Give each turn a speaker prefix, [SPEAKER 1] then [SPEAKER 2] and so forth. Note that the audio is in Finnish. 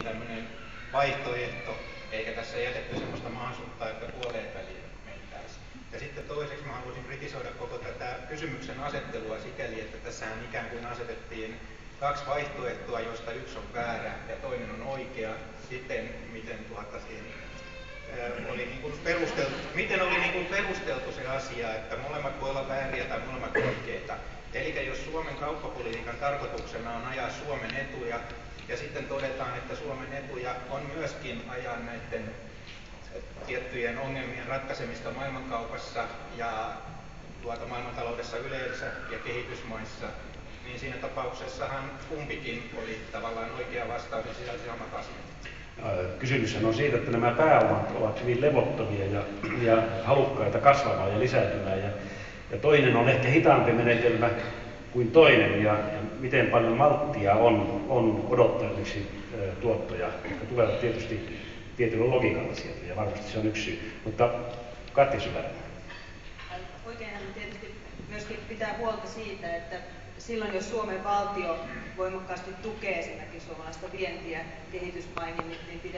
[SPEAKER 1] annettiin tämmöinen vaihtoehto, eikä tässä jätetty sellaista mahdollisuutta, että puoleen väliin mentäisiin. Ja sitten toiseksi mä haluaisin kritisoida koko tätä kysymyksen asettelua sikäli, että tässähän ikään kuin asetettiin kaksi vaihtoehtoa, joista yksi on väärä ja toinen on oikea, siten miten oli perusteltu se asia, että molemmat voi olla vääriä tai molemmat oikeita. Eli jos Suomen kauppapolitiikan tarkoituksena on ajaa Suomen etuja, ja sitten todetaan, että Suomen etuja on myöskin ajaa näiden tiettyjen ongelmien ratkaisemista maailmankaupassa ja maailmantaloudessa yleensä ja kehitysmaissa, niin siinä tapauksessahan kumpikin oli tavallaan oikea vastaus ja sisälsi samat asiat.
[SPEAKER 2] Kysymyshän on siitä, että nämä pääomat ovat hyvin levottomia ja halukkaita kasvamaan ja lisääntymään. Ja toinen on ehkä hitaampi menetelmä kuin toinen, ja miten paljon malttia on odottaa esimerkiksi tuottoja, jotka tulevat tietysti tietyllä logiikalla sieltä, ja varmasti se on yksi syy. Mutta Katja Syvälä.
[SPEAKER 3] Oikeinhan tietysti myöskin pitää huolta siitä, että silloin jos Suomen valtio voimakkaasti tukee esimerkiksi suomalaista vientiä kehitysmaihin, niin